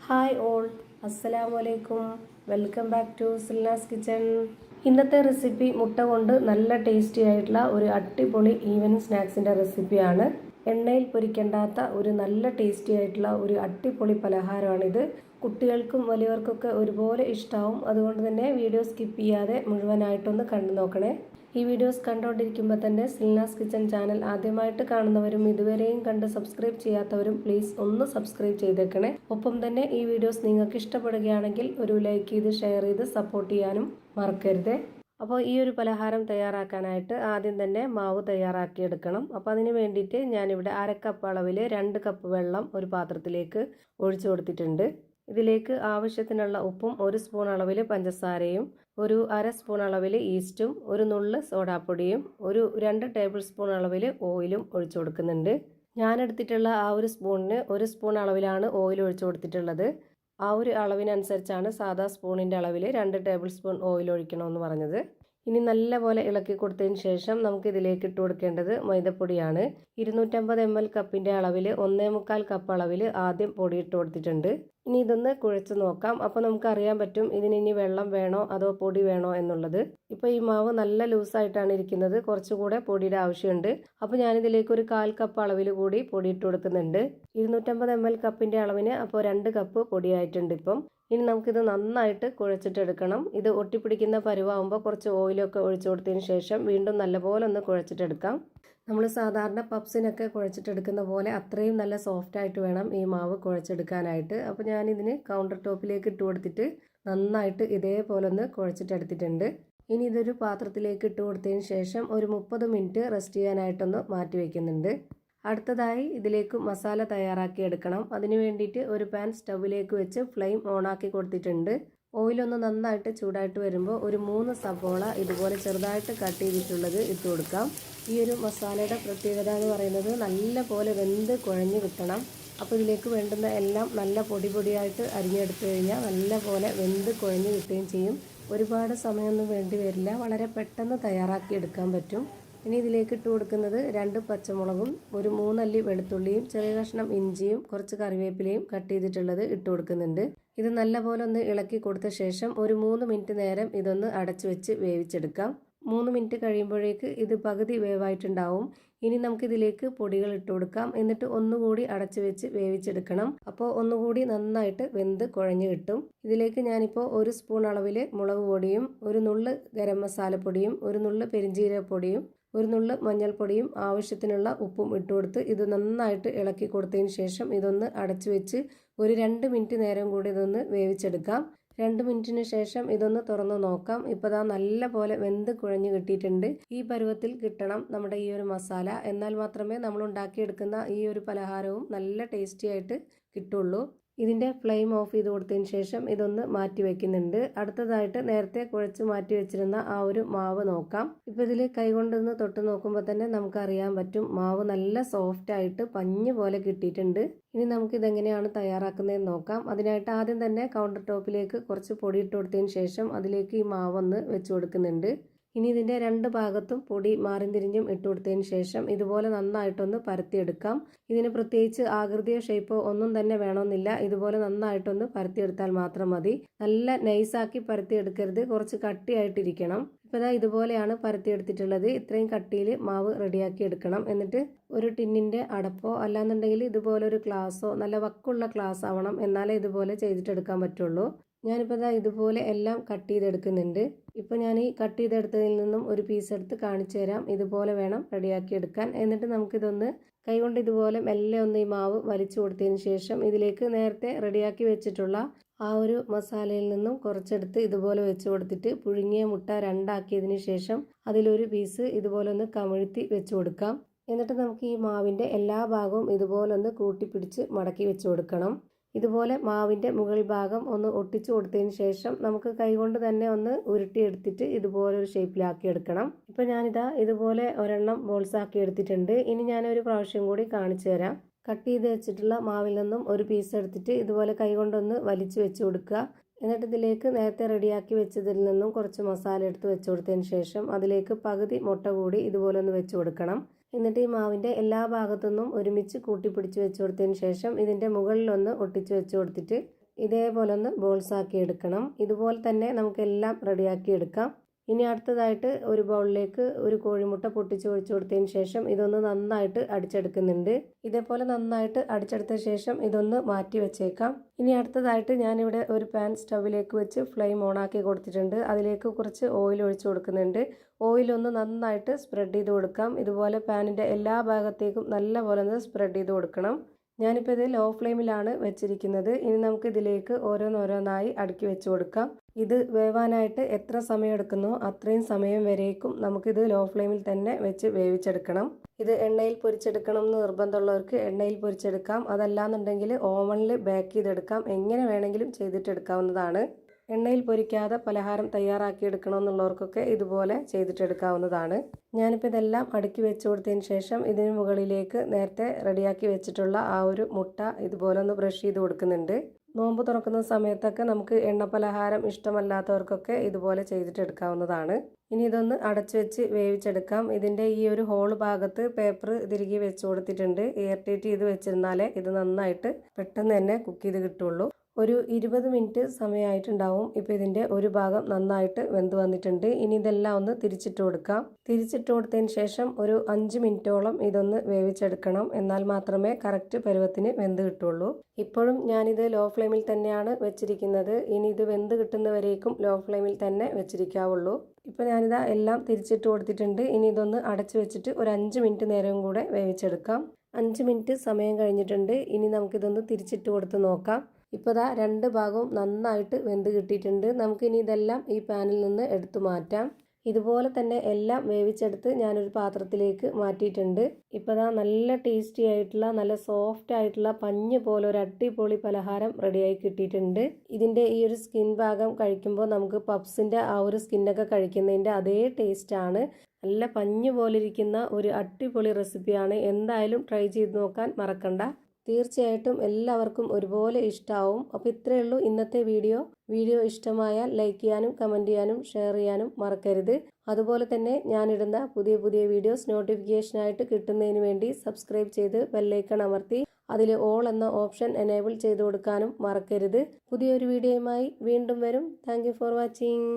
Hi all, അസ്സലാമു അലൈക്കും. Welcome back to Silna's kitchen. ഇന്നത്തെ റെസിപ്പി മുട്ട കൊണ്ട് നല്ല ടേസ്റ്റി ആയിട്ടുള്ള ഒരു അടിപൊളി ഈവനിങ് സ്നാക്സിൻ്റെ റെസിപ്പിയാണ്. എണ്ണയിൽ പൊരിക്കേണ്ടാത്ത ഒരു നല്ല ടേസ്റ്റി ആയിട്ടുള്ള ഒരു അടിപൊളി പലഹാരമാണിത്. കുട്ടികൾക്കും വലിയവർക്കൊക്കെ ഒരുപോലെ ഇഷ്ടമാവും. അതുകൊണ്ട് തന്നെ വീഡിയോ സ്കിപ്പ് ചെയ്യാതെ മുഴുവനായിട്ടൊന്ന് കണ്ടു നോക്കണേ. ഈ വീഡിയോസ് കണ്ടുകൊണ്ടിരിക്കുമ്പോൾ തന്നെ സിൽനാസ് കിച്ചൺ ചാനൽ ആദ്യമായിട്ട് കാണുന്നവരും ഇതുവരെയും കണ്ട് സബ്സ്ക്രൈബ് ചെയ്യാത്തവരും പ്ലീസ് ഒന്ന് സബ്സ്ക്രൈബ് ചെയ്തേക്കണേ. ഒപ്പം തന്നെ ഈ വീഡിയോസ് നിങ്ങൾക്ക് ഇഷ്ടപ്പെടുകയാണെങ്കിൽ ഒരു ലൈക്ക് ചെയ്ത് ഷെയർ ചെയ്ത് സപ്പോർട്ട് ചെയ്യാനും മറക്കരുത്. അപ്പോൾ ഈ ഒരു പലഹാരം തയ്യാറാക്കാനായിട്ട് ആദ്യം തന്നെ മാവ് തയ്യാറാക്കിയെടുക്കണം. അപ്പോൾ അതിന് വേണ്ടിയിട്ട് ഞാനിവിടെ 1/2 കപ്പ് അളവിൽ 2 കപ്പ് വെള്ളം ഒരു പാത്രത്തിലേക്ക് ഒഴിച്ചു കൊടുത്തിട്ടുണ്ട്. ഇതിലേക്ക് ആവശ്യത്തിനുള്ള ഉപ്പും 1 സ്പൂൺ അളവിൽ പഞ്ചസാരയും ഒരു 1/2 സ്പൂൺ അളവിൽ ഈസ്റ്റും ഒരു നുള്ള് സോഡാപ്പൊടിയും ഒരു 2 ടേബിൾ സ്പൂൺ അളവിൽ ഓയിലും ഒഴിച്ചു കൊടുക്കുന്നുണ്ട്. ഞാൻ എടുത്തിട്ടുള്ള ആ ഒരു സ്പൂണിന് 1 സ്പൂൺ അളവിലാണ് ഓയിൽ ഒഴിച്ചു കൊടുത്തിട്ടുള്ളത്. ആ ഒരു അളവിനനുസരിച്ചാണ് സാധാ സ്പൂണിൻ്റെ അളവിൽ 2 ടേബിൾ സ്പൂൺ ഓയിൽ ഒഴിക്കണമെന്ന് പറഞ്ഞത്. ഇനി നല്ലപോലെ ഇളക്കി കൊടുത്തതിന് ശേഷം നമുക്ക് ഇതിലേക്ക് ഇട്ട് കൊടുക്കേണ്ടത് മൈദപ്പൊടിയാണ്. 250 ml കപ്പിൻ്റെ അളവിൽ 1/4 കപ്പ് അളവിൽ ആദ്യം പൊടി ഇട്ട് കൊടുത്തിട്ടുണ്ട്. ഇനി ഇതൊന്ന് കുഴച്ച് നോക്കാം. അപ്പോൾ നമുക്ക് അറിയാൻ പറ്റും ഇതിന് ഇനി വെള്ളം വേണോ അതോ പൊടി വേണോ എന്നുള്ളത്. ഇപ്പോൾ ഈ മാവ് നല്ല ലൂസായിട്ടാണ് ഇരിക്കുന്നത്, കുറച്ചുകൂടെ പൊടിയുടെ ആവശ്യമുണ്ട്. അപ്പോൾ ഞാനിതിലേക്ക് ഒരു 1/4 കപ്പ് അളവിൽ കൂടി പൊടി ഇട്ട് കൊടുക്കുന്നുണ്ട്. 250 ml കപ്പിൻ്റെ അളവിന് അപ്പോൾ 2 കപ്പ് പൊടിയായിട്ടുണ്ട് ഇപ്പം. ഇനി നമുക്കിത് നന്നായിട്ട് കുഴച്ചിട്ടെടുക്കണം. ഇത് ഒട്ടിപ്പിടിക്കുന്ന പരുവാകുമ്പോൾ കുറച്ച് ഓയിലൊക്കെ ഒഴിച്ചു കൊടുത്തതിന് ശേഷം വീണ്ടും നല്ലപോലെ ഒന്ന് കുഴച്ചിട്ടെടുക്കാം. നമ്മൾ സാധാരണ പപ്സിനൊക്കെ കുഴച്ചിട്ടെടുക്കുന്ന പോലെ അത്രയും നല്ല സോഫ്റ്റായിട്ട് വേണം ഈ മാവ് കുഴച്ചെടുക്കാനായിട്ട്. അപ്പോൾ ഞാനിതിന് കൗണ്ടർ ടോപ്പിലേക്ക് ഇട്ട് കൊടുത്തിട്ട് നന്നായിട്ട് ഇതേപോലെ ഒന്ന് കുഴച്ചിട്ടെടുത്തിട്ടുണ്ട്. ഇനി ഇതൊരു പാത്രത്തിലേക്ക് ഇട്ട് കൊടുത്തതിന് ശേഷം ഒരു 30 മിനിറ്റ് റെസ്റ്റ് ചെയ്യാനായിട്ടൊന്ന് മാറ്റി വയ്ക്കുന്നുണ്ട്. അടുത്തതായി ഇതിലേക്ക് മസാല തയ്യാറാക്കി എടുക്കണം. അതിന് വേണ്ടിയിട്ട് ഒരു പാൻ സ്റ്റൗവിലേക്ക് വെച്ച് ഫ്ലെയിം ഓണാക്കി കൊടുത്തിട്ടുണ്ട്. ഓയിലൊന്ന് നന്നായിട്ട് ചൂടായിട്ട് വരുമ്പോൾ ഒരു 3 സവോള ഇതുപോലെ ചെറുതായിട്ട് കട്ട് ചെയ്തിട്ടുള്ളത് ഇട്ട് കൊടുക്കാം. ഈ ഒരു മസാലയുടെ പ്രത്യേകത എന്ന് പറയുന്നത് നല്ല പോലെ വെന്ത് കുഴഞ്ഞ് കിട്ടണം. അപ്പോൾ ഇതിലേക്ക് വേണ്ടുന്ന എല്ലാം നല്ല പൊടിയായിട്ട് അരിഞ്ഞെടുത്തു കഴിഞ്ഞാൽ നല്ല പോലെ വെന്ത് കുഴഞ്ഞ് കിട്ടുകയും ചെയ്യും. ഒരുപാട് സമയമൊന്നും വേണ്ടി വരില്ല, വളരെ പെട്ടെന്ന് തയ്യാറാക്കി എടുക്കാൻ പറ്റും. ഇനി ഇതിലേക്ക് ഇട്ട് കൊടുക്കുന്നത് 2 പച്ചമുളകും ഒരു 3 അല്ലി വെളുത്തുള്ളിയും ചെറിയ കഷ്ണം ഇഞ്ചിയും കുറച്ച് കറിവേപ്പിലയും കട്ട് ചെയ്തിട്ടുള്ളത് ഇട്ട് കൊടുക്കുന്നുണ്ട്. ഇത് നല്ലപോലെ ഒന്ന് ഇളക്കി കൊടുത്ത ശേഷം ഒരു 3 മിനിറ്റ് നേരം ഇതൊന്ന് അടച്ചു വെച്ച് വേവിച്ചെടുക്കാം. 3 മിനിറ്റ് കഴിയുമ്പോഴേക്ക് ഇത് പകുതി വേവായിട്ടുണ്ടാവും. ഇനി നമുക്കിതിലേക്ക് പൊടികൾ ഇട്ട് കൊടുക്കാം. എന്നിട്ട് ഒന്നുകൂടി അടച്ചു വെച്ച് വേവിച്ചെടുക്കണം. അപ്പോൾ ഒന്നുകൂടി നന്നായിട്ട് വെന്ത് കുഴഞ്ഞു കിട്ടും. ഇതിലേക്ക് ഞാനിപ്പോൾ 1 സ്പൂൺ അളവിൽ മുളക് പൊടിയും ഒരു നുള്ള് ഗരം മസാലപ്പൊടിയും ഒരു നുള്ള് പെരിഞ്ജീരകപ്പൊടിയും ഒരു നുള്ള് മഞ്ഞൾപ്പൊടിയും ആവശ്യത്തിനുള്ള ഉപ്പും ഇട്ട് കൊടുത്ത് ഇത് നന്നായിട്ട് ഇളക്കി കൊടുത്തതിന് ശേഷം ഇതൊന്ന് അടച്ചു വെച്ച് ഒരു 2 മിനിറ്റ് നേരം കൂടി ഇതൊന്ന് വേവിച്ചെടുക്കാം. 2 മിനിറ്റിന് ശേഷം ഇതൊന്ന് തുറന്ന് നോക്കാം. ഇപ്പോൾ ദാ നല്ല പോലെ വെന്ത് കുഴഞ്ഞ് കിട്ടിയിട്ടുണ്ട്. ഈ പരുവത്തിൽ കിട്ടണം നമ്മുടെ ഈ ഒരു മസാല. എന്നാൽ മാത്രമേ നമ്മൾ ഉണ്ടാക്കിയെടുക്കുന്ന ഈ ഒരു പലഹാരവും നല്ല ടേസ്റ്റി ആയിട്ട് കിട്ടുള്ളൂ. ഇതിൻ്റെ ഫ്ലെയിം ഓഫ് ചെയ്ത് കൊടുത്തതിന് ശേഷം ഇതൊന്ന് മാറ്റി വയ്ക്കുന്നുണ്ട്. അടുത്തതായിട്ട് നേരത്തെ കുഴച്ച് മാറ്റി വെച്ചിരുന്ന ആ ഒരു മാവ് നോക്കാം. ഇപ്പോൾ ഇതിൽ കൈകൊണ്ടൊന്ന് തൊട്ട് നോക്കുമ്പോൾ തന്നെ നമുക്കറിയാൻ പറ്റും മാവ് നല്ല സോഫ്റ്റ് ആയിട്ട് പഞ്ഞ് പോലെ കിട്ടിയിട്ടുണ്ട്. ഇനി നമുക്കിതെങ്ങനെയാണ് തയ്യാറാക്കുന്നതെന്ന് നോക്കാം. അതിനായിട്ട് ആദ്യം തന്നെ കൗണ്ടർ ടോപ്പിലേക്ക് കുറച്ച് പൊടി ഇട്ട് കൊടുത്തതിന് ശേഷം അതിലേക്ക് ഈ മാവൊന്ന് വെച്ച് കൊടുക്കുന്നുണ്ട്. ഇനി ഇതിൻ്റെ 2 ഭാഗത്തും പൊടി മാറി തിരിഞ്ഞും ഇട്ട് കൊടുത്തതിന് ശേഷം ഇതുപോലെ നന്നായിട്ടൊന്ന് പരത്തിയെടുക്കാം. ഇതിന് പ്രത്യേകിച്ച് ആകൃതിയോ ഷേപ്പോ ഒന്നും തന്നെ വേണമെന്നില്ല. ഇതുപോലെ നന്നായിട്ടൊന്ന് പരത്തിയെടുത്താൽ മാത്രം മതി. നല്ല നൈസാക്കി പരത്തിയെടുക്കരുത്, കുറച്ച് കട്ടിയായിട്ടിരിക്കണം. ഇപ്പോൾ ഇതാ ഇതുപോലെയാണ് പരത്തിയെടുത്തിട്ടുള്ളത്. ഇത്രയും കട്ടിയിൽ മാവ് റെഡിയാക്കി എടുക്കണം. എന്നിട്ട് ഒരു ടിന്നിൻ്റെ അടപ്പോ അല്ലാന്നുണ്ടെങ്കിൽ ഇതുപോലൊരു ഗ്ലാസ്സോ, നല്ല വക്കുള്ള ഗ്ലാസ് ആവണം, എന്നാലേ ഇതുപോലെ ചെയ്തിട്ടെടുക്കാൻ പറ്റുള്ളൂ. ഞാനിപ്പോൾ ഇതാ ഇതുപോലെ എല്ലാം കട്ട് ചെയ്തെടുക്കുന്നുണ്ട്. ഇപ്പോൾ ഞാൻ ഈ കട്ട് ചെയ്തെടുത്തതിൽ നിന്നും ഒരു പീസ് എടുത്ത് കാണിച്ചു തരാം. ഇതുപോലെ വേണം റെഡിയാക്കി എടുക്കാൻ. എന്നിട്ട് നമുക്കിതൊന്ന് കൈകൊണ്ട് ഇതുപോലെ മെല്ലെ ഒന്ന് ഈ മാവ് വലിച്ചു കൊടുത്തതിന് ശേഷം ഇതിലേക്ക് നേരത്തെ റെഡിയാക്കി വെച്ചിട്ടുള്ള ആ ഒരു മസാലയിൽ നിന്നും കുറച്ചെടുത്ത് ഇതുപോലെ വെച്ച് കൊടുത്തിട്ട് പുഴുങ്ങിയ മുട്ട 2 ആക്കിയതിന് ശേഷം അതിലൊരു പീസ് ഇതുപോലെ ഒന്ന് കമിഴ്ത്തി വെച്ച് കൊടുക്കാം. എന്നിട്ട് നമുക്ക് ഈ മാവിൻ്റെ എല്ലാ ഭാഗവും ഇതുപോലെ ഒന്ന് കൂട്ടിപ്പിടിച്ച് മടക്കി വെച്ച് കൊടുക്കണം. ഇതുപോലെ മാവിൻ്റെ മുകൾ ഭാഗം ഒന്ന് ഒട്ടിച്ചു കൊടുത്തതിന് ശേഷം നമുക്ക് കൈകൊണ്ട് തന്നെ ഒന്ന് ഉരുട്ടിയെടുത്തിട്ട് ഇതുപോലെ ഒരു ഷേപ്പിലാക്കി എടുക്കണം. ഇപ്പോൾ ഞാനിതാ ഇതുപോലെ ഒരെണ്ണം ബോൾസ് ആക്കി എടുത്തിട്ടുണ്ട്. ഇനി ഞാനൊരു പ്രാവശ്യം കൂടി കാണിച്ചു തരാം. കട്ട് ചെയ്ത് വെച്ചിട്ടുള്ള മാവിൽ നിന്നും ഒരു പീസ് എടുത്തിട്ട് ഇതുപോലെ കൈകൊണ്ടൊന്ന് വലിച്ചു വെച്ച് കൊടുക്കുക. എന്നിട്ട് ഇതിലേക്ക് നേരത്തെ റെഡിയാക്കി വെച്ചതിൽ നിന്നും കുറച്ച് മസാല എടുത്ത് വെച്ച് കൊടുത്തതിന് ശേഷം അതിലേക്ക് പകുതി മുട്ട കൂടി ഇതുപോലെ ഒന്ന് വെച്ച് കൊടുക്കണം. എന്നിട്ട് ഈ മാവിൻ്റെ എല്ലാ ഭാഗത്തുനിന്നും ഒരുമിച്ച് കൂട്ടിപ്പിടിച്ച് വെച്ച് കൊടുത്തതിന് ശേഷം ഇതിൻ്റെ മുകളിലൊന്ന് ഒട്ടിച്ച് വെച്ച് കൊടുത്തിട്ട് ഇതേപോലെ ഒന്ന് ബോൾസ് ആക്കി എടുക്കണം. ഇതുപോലെ തന്നെ നമുക്കെല്ലാം റെഡിയാക്കി എടുക്കാം. ഇനി അടുത്തതായിട്ട് ഒരു ബൗളിലേക്ക് ഒരു കോഴിമുട്ട പൊട്ടിച്ച് ഒഴിച്ചു കൊടുത്തതിന് ശേഷം ഇതൊന്ന് നന്നായിട്ട് അടിച്ചെടുക്കുന്നുണ്ട്. ഇതേപോലെ നന്നായിട്ട് അടിച്ചെടുത്ത ശേഷം ഇതൊന്ന് മാറ്റി വെച്ചേക്കാം. ഇനി അടുത്തതായിട്ട് ഞാനിവിടെ ഒരു പാൻ സ്റ്റൗവിലേക്ക് വെച്ച് ഫ്ലെയിം ഓണാക്കി കൊടുത്തിട്ടുണ്ട്. അതിലേക്ക് കുറച്ച് ഓയിൽ ഒഴിച്ചു കൊടുക്കുന്നുണ്ട്. ഓയിലൊന്ന് നന്നായിട്ട് സ്പ്രെഡ് ചെയ്ത് കൊടുക്കാം. ഇതുപോലെ പാനിൻ്റെ എല്ലാ ഭാഗത്തേക്കും നല്ലപോലെ ഒന്ന് സ്പ്രെഡ് ചെയ്ത് കൊടുക്കണം. ഞാനിപ്പോൾ ഇത് ലോ ഫ്ലെയിമിലാണ് വെച്ചിരിക്കുന്നത്. ഇനി നമുക്ക് ഇതിലേക്ക് ഓരോന്നോരോന്നായി അടുക്കി വെച്ച് കൊടുക്കാം. ഇത് വേവാനായിട്ട് എത്ര സമയം എടുക്കുന്നോ അത്രയും സമയം വരേക്കും നമുക്കിത് ലോ ഫ്ലെയിമിൽ തന്നെ വെച്ച് വേവിച്ചെടുക്കണം. ഇത് എണ്ണയിൽ പൊരിച്ചെടുക്കണം എന്ന് നിർബന്ധമുള്ളവർക്ക് എണ്ണയിൽ പൊരിച്ചെടുക്കാം. അതല്ലാന്നുണ്ടെങ്കിൽ ഓവനിൽ ബേക്ക് ചെയ്തെടുക്കാം. എങ്ങനെ വേണമെങ്കിലും ചെയ്തിട്ടെടുക്കാവുന്നതാണ്. എണ്ണയിൽ പൊരിക്കാതെ പലഹാരം തയ്യാറാക്കിയെടുക്കണമെന്നുള്ളവർക്കൊക്കെ ഇതുപോലെ ചെയ്തിട്ടെടുക്കാവുന്നതാണ്. ഞാനിപ്പോൾ ഇതെല്ലാം അടുക്കി വെച്ച് കൊടുത്തതിന് ശേഷം ഇതിന് മുകളിലേക്ക് നേരത്തെ റെഡിയാക്കി വെച്ചിട്ടുള്ള ആ ഒരു മുട്ട ഇതുപോലെ ഒന്ന് ബ്രഷ് ചെയ്ത് കൊടുക്കുന്നുണ്ട്. നോമ്പ് തുറക്കുന്ന സമയത്തൊക്കെ നമുക്ക് എണ്ണ പലഹാരം ഇഷ്ടമല്ലാത്തവർക്കൊക്കെ ഇതുപോലെ ചെയ്തിട്ടെടുക്കാവുന്നതാണ്. ഇനി ഇതൊന്ന് അടച്ചു വെച്ച് വേവിച്ചെടുക്കാം. ഇതിൻ്റെ ഈ ഒരു ഹോൾ ഭാഗത്ത് പേപ്പർ തിരികെ വെച്ച് കൊടുത്തിട്ടുണ്ട്. എയർ ടൈറ്റ് ചെയ്ത് വെച്ചിരുന്നാലേ ഇത് നന്നായിട്ട് പെട്ടെന്ന് തന്നെ കുക്ക് ചെയ്ത് കിട്ടുള്ളൂ. ഒരു 20 മിനിറ്റ് സമയമായിട്ടുണ്ടാവും. ഇപ്പോൾ ഇതിൻ്റെ ഒരു ഭാഗം നന്നായിട്ട് വെന്ത് വന്നിട്ടുണ്ട്. ഇനി ഇതെല്ലാം ഒന്ന് തിരിച്ചിട്ട് കൊടുക്കാം. തിരിച്ചിട്ട് കൊടുത്തതിന് ശേഷം ഒരു 5 മിനിറ്റോളം ഇതൊന്ന് വേവിച്ചെടുക്കണം. എന്നാൽ മാത്രമേ കറക്റ്റ് പരുവത്തിന് വെന്ത് കിട്ടുള്ളൂ. ഇപ്പോഴും ഞാനിത് ലോ ഫ്ലെയിമിൽ തന്നെയാണ് വെച്ചിരിക്കുന്നത്. ഇനി ഇത് വെന്ത് കിട്ടുന്നവരേക്കും ലോ ഫ്ലെയിമിൽ തന്നെ വെച്ചിരിക്കാവുള്ളൂ. ഇപ്പോൾ ഞാനിതാ എല്ലാം തിരിച്ചിട്ട് കൊടുത്തിട്ടുണ്ട്. ഇനി ഇതൊന്ന് അടച്ചു വെച്ചിട്ട് ഒരു 5 മിനിറ്റ് നേരം കൂടെ വേവിച്ചെടുക്കാം. 5 മിനിറ്റ് സമയം കഴിഞ്ഞിട്ടുണ്ട്. ഇനി നമുക്കിതൊന്ന് തിരിച്ചിട്ട് കൊടുത്ത് നോക്കാം. ഇപ്പോൾ ദാ രണ്ട് ഭാഗവും നന്നായിട്ട് വെന്ത് കിട്ടിയിട്ടുണ്ട്. നമുക്കിനി ഇതെല്ലാം ഈ പാനിൽ നിന്ന് എടുത്തു മാറ്റാം. ഇതുപോലെ തന്നെ എല്ലാം വേവിച്ചെടുത്ത് ഞാനൊരു പാത്രത്തിലേക്ക് മാറ്റിയിട്ടുണ്ട്. ഇപ്പോൾ ദാ നല്ല ടേസ്റ്റി ആയിട്ടുള്ള നല്ല സോഫ്റ്റ് ആയിട്ടുള്ള പഞ്ഞ് പോലെ ഒരു അടിപൊളി പലഹാരം റെഡിയായി കിട്ടിയിട്ടുണ്ട്. ഇതിൻ്റെ ഈ ഒരു സ്കിൻ ഭാഗം കഴിക്കുമ്പോൾ നമുക്ക് പപ്സിൻ്റെ ആ ഒരു സ്കിന്നൊക്കെ കഴിക്കുന്നതിൻ്റെ അതേ ടേസ്റ്റാണ്. നല്ല പഞ്ഞ് പോലെ ഇരിക്കുന്ന ഒരു അടിപൊളി റെസിപ്പിയാണ്. എന്തായാലും ട്രൈ ചെയ്ത് നോക്കാൻ മറക്കണ്ട. തീർച്ചയായിട്ടും എല്ലാവർക്കും ഒരുപോലെ ഇഷ്ടമാവും. അപ്പോൾ ഇത്രയേ ഉള്ളൂ ഇന്നത്തെ വീഡിയോ ഇഷ്ടമായാൽ ലൈക്ക് ചെയ്യാനും കമൻറ്റ് ചെയ്യാനും ഷെയർ ചെയ്യാനും മറക്കരുത്. അതുപോലെ തന്നെ ഞാനിടുന്ന പുതിയ വീഡിയോസ് നോട്ടിഫിക്കേഷനായിട്ട് കിട്ടുന്നതിന് വേണ്ടി സബ്സ്ക്രൈബ് ചെയ്ത് ബെല്ലൈക്കൺ അമർത്തി അതിൽ ഓൾ എന്ന ഓപ്ഷൻ എനേബിൾ ചെയ്ത് കൊടുക്കാനും മറക്കരുത്. പുതിയൊരു വീഡിയോയുമായി വീണ്ടും വരും. Thank you for watching.